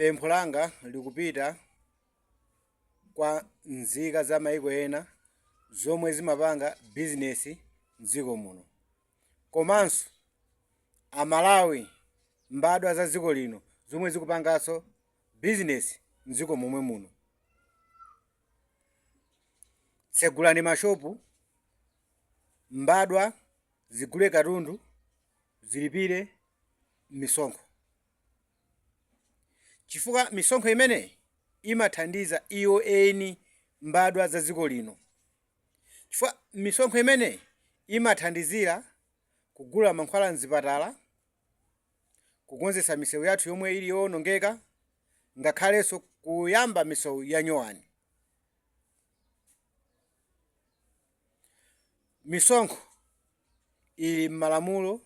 Pempho langa likupita kwa nzika za maiko ena zomwe zimapanga bizinesi m'dziko muno, komanso Amalawi mbadwa za dziko lino zomwe zikupanganso bizinesi m'dziko momwe muno. Tsegulani mashopu, mbadwa zigule katundu, zilipire misonkho, chifukwa misonkho imeneyi imathandiza iwo eni mbadwa za dziko lino. Chifukwa misonkho imeneyi imathandizira kugula mankhwala mzipatala, kukonzesa misewu yathu yomwe ili yowonongeka, ngakhalenso kuyamba misewu ya nyowani. Misonkho ili m'malamulo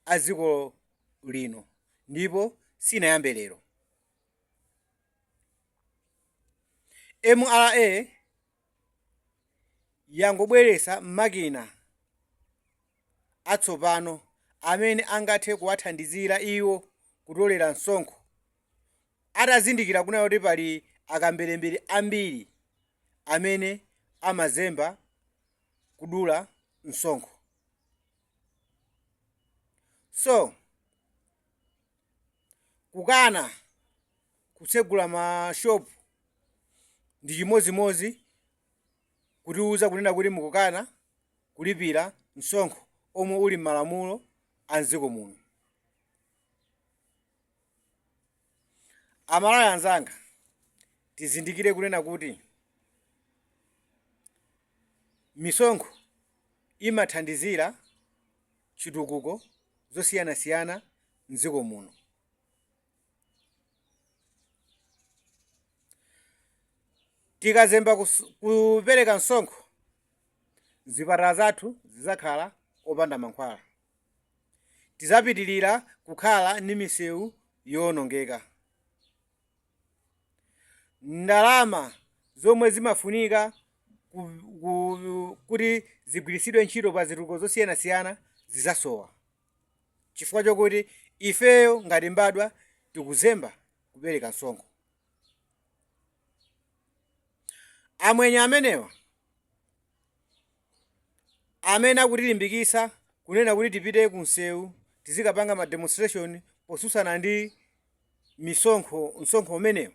a dziko lino ndipo sinayambe lero. MRA yangobweresa makina atsopano amene angathe kuwathandizira iwo kutolera msonkho, atazindikira kuna kuti pali akambelembere ambiri amene amazemba kudula msonkho. So kukana kutsegula mashopu ndi chimozimozi kutiuza kunena kuti mukukana kulipira msonkho omwe uli m'malamulo a m'dziko muno. Amalawi anzanga, tizindikire kunena kuti misonkho imathandizira chitukuko zosiyanasiyana m'dziko muno. Tikazemba kupereka msonkho, zipatala zathu zidzakhala opanda mankhwala, tizapitirira kukhala ndi misewu yowonongeka. Ndalama zomwe zimafunika kuti zigwiritsidwe ntchito pa zitukuko zosiyanasiyana zidzasowa, chifukwa chokuti ifeyo ngati mbadwa tikuzemba kupereka msonkho. Amwenye amenewa amene akutilimbikisa kunena kuti tipite ku msewu tizikapanga ma demonstration posusana ndi msonkho umenewo,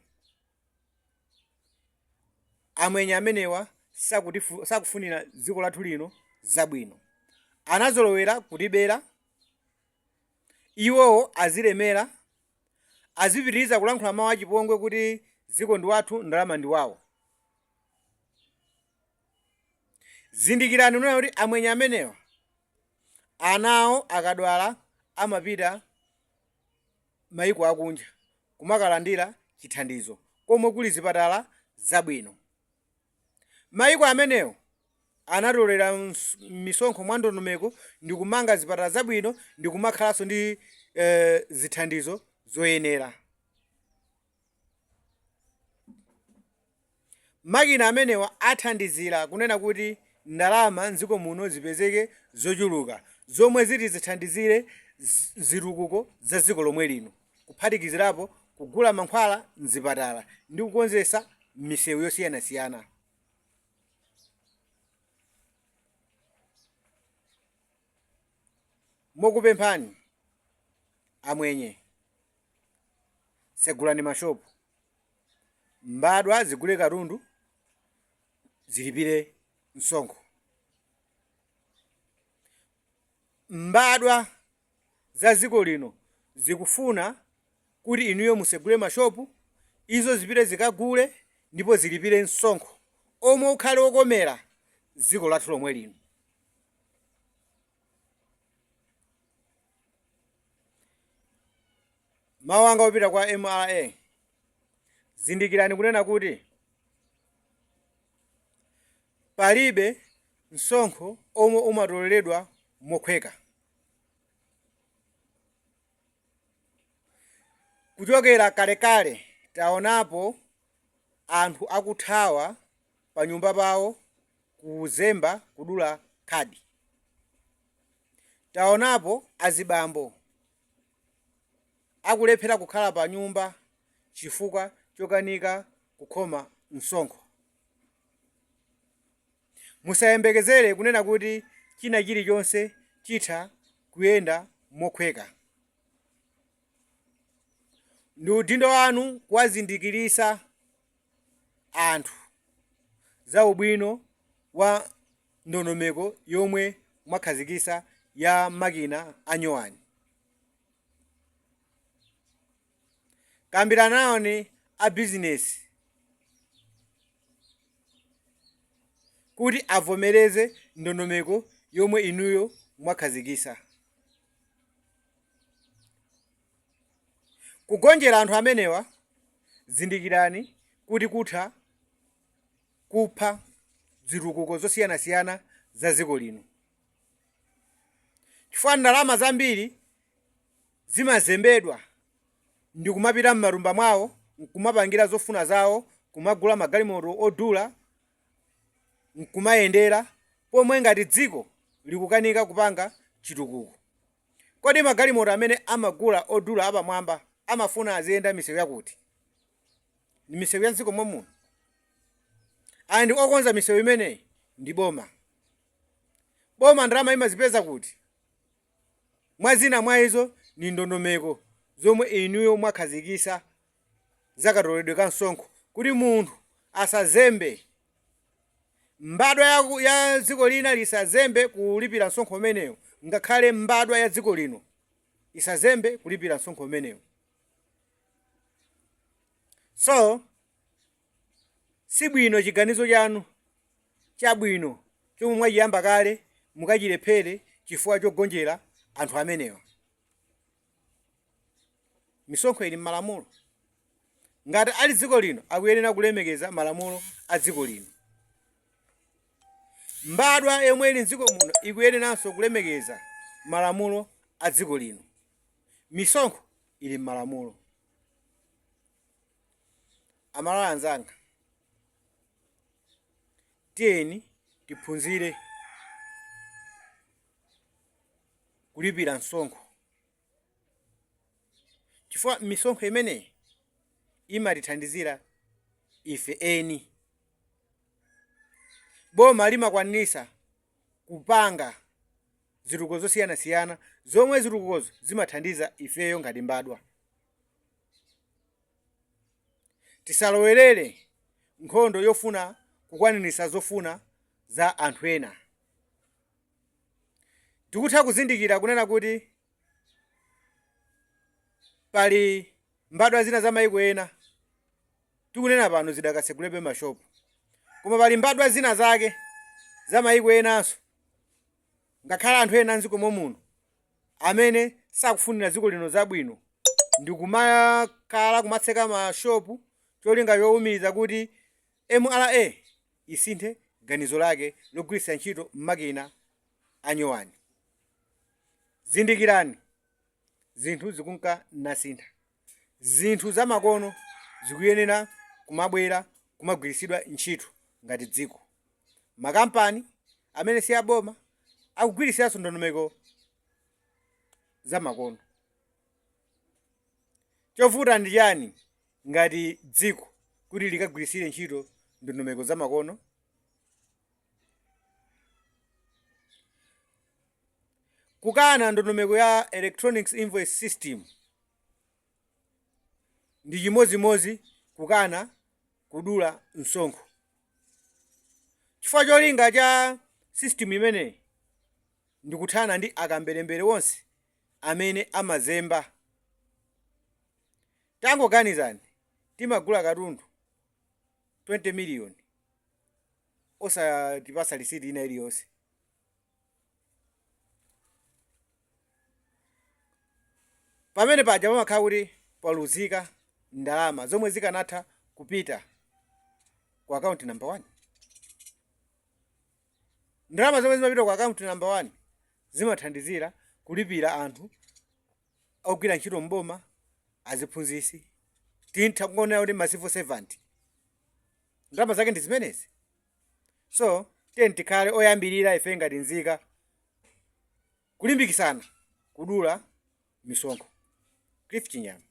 amwenye amenewa sakufunira dziko lathu lino zabwino. Anazolowera kutibera, iwowo azilemera, azipitiriza kulankhula mawu achipongwe kuti dziko ndi wathu, ndalama ndi wawo. Zindikirani nuna kuti amwenye amenewa anawo akadwala amapita maiko akunja kumakalandira chithandizo komwe kuli zipatala zabwino. Maiko amenewo anatolera misonkho mwandondomeko ndi kumanga zipatala zabwino ndi kumakhalanso ndi zithandizo zoyenera. Makina amenewa athandizira kunena kuti ndalama m'dziko muno zipezeke zochuluka zomwe ziti zithandizire zitukuko za dziko lomwe lino, kuphatikizirapo kugula mankhwala mzipatala ndi kukonzesa misewu yosiyanasiyana. Mokupemphani amwenye, tsegulani mashopu, mbadwa zigule katundu, zilipire msonkho. Mbadwa za dziko lino zikufuna kuti inuyo musegule mashopu, izo zipite zikagule ndipo zilipire msonkho omwe ukhale wokomera dziko lathu lomwe lino. Mawu anga opita kwa MRA, zindikirani kunena kuti palibe msonkho omwe umatoleredwa mokhweka. Kuchokera kalekale taonapo anthu akuthawa pa nyumba pawo kuzemba kudula khadi. Taonapo azibambo akulephera kukhala pa nyumba chifukwa chokanika kukhoma msonkho. Musayembekezere kunena kuti china chilichonse chitha kuyenda mokhweka. Ndi udindo wanu kuwazindikirisa anthu za ubwino wa ndondomeko yomwe mwakhazikisa ya makina a nyuwani. Kambirana nawoni a bizinesi kuti avomereze ndondomeko yomwe inuyo mwakhazikisa. Kugonjera anthu amenewa, zindikirani kuti kutha kupha zitukuko zosiyanasiyana za dziko lino. Chifukwa ndalama zambiri zimazembedwa ndi kumapita m'marumba mwawo, nkumapangira zofuna zawo, kumagula magalimoto odula, nkumayendera, pomwe ngati dziko likukanika kupanga chitukuko. Kodi magalimoto amene amagula odula apamwamba amafuna aziyenda misewu yakuti? Ndi misewu ya dziko momwe. Andi okonza misewu imeneyi ndi boma. Boma ndalama imazipeza kuti? Mwazina mwa izo ni ndondomeko zomwe inuyo mwakhazikisa zakatoledwe ka msonkho, kuti munthu asazembe, mbadwa ya dziko lina lisazembe kulipira msonkho umeneyo, ngakhale mbadwa ya dziko lino isazembe kulipira msonkho umeneyo. So sibwino chiganizo chanu chabwino chomwe mwachiyamba kale mukachilephere chifukwa chogonjera anthu amenewa. Misonkho ili m'malamulo. Ngati ali dziko lino akuyenera kulemekeza malamulo a dziko lino. Mbadwa yomwe ili m'dziko muno ikuyeneranso kulemekeza malamulo a dziko lino. Misonkho ili m'malamulo. Amalawi anzanga, tiyeni tiphunzire kulipira msonkho, chifukwa misonkho imeneyi imatithandizira ife eni. Boma limakwanisa kupanga zitukuko zosiyanasiyana zomwe zitukukozo zimathandiza ifeyo ngati mbadwa. Tisalowerere nkhondo yofuna kukwanirisa zofuna za anthu ena. Tikutha kuzindikira kunena kuti pali mbadwa zina za mayiko ena tikunena pano zidakasegulepe mashopu, koma pali mbadwa zina zake za mayiko enanso, ngakhale anthu ena mdziko muno amene sakufunira dziko lino zabwino, ndi kumakhala kumatseka mashopu cholinga chowumiza kuti MRA isinthe ganizo lake logwiritsa ntchito makina a nyuwani. Zindikirani, zinthu zikunka nasintha. Zinthu zamakono zikuyenera kumabwera kumagwiritsidwa ntchito ngati dziko. Makampani amene si aboma akugwiritsiranso ndondomeko zamakono. Chovuta ndi chani ngati dziko kuti likagwiritsire ntchito ndondomeko zamakono? Kukana ndondomeko ya electronic invoice system ndi chimodzimodzi kukana kudula msonkho. Chifukwa cholinga cha system imeneyi ndi kuthana ndi akambelembere wonse amene amazemba. Tangoganizani, timagula katundu 20 million osatipasa lisiti ina iliyonse. Pamene paja pamakhala kuti paluzika ndalama zomwe zikanatha kupita ku account number 1. Ndalama zomwe zimapita ku account number 1 zimathandizira kulipira anthu ogwira ntchito mboma, aziphunzitsi, tintha kuona kuti ma civil servant. Ndalama zake ndi zimenezi. So tiyeni tikhale oyambirira ife ngati nzika kulimbikisana kudula misonkho. Cliff Chinyama.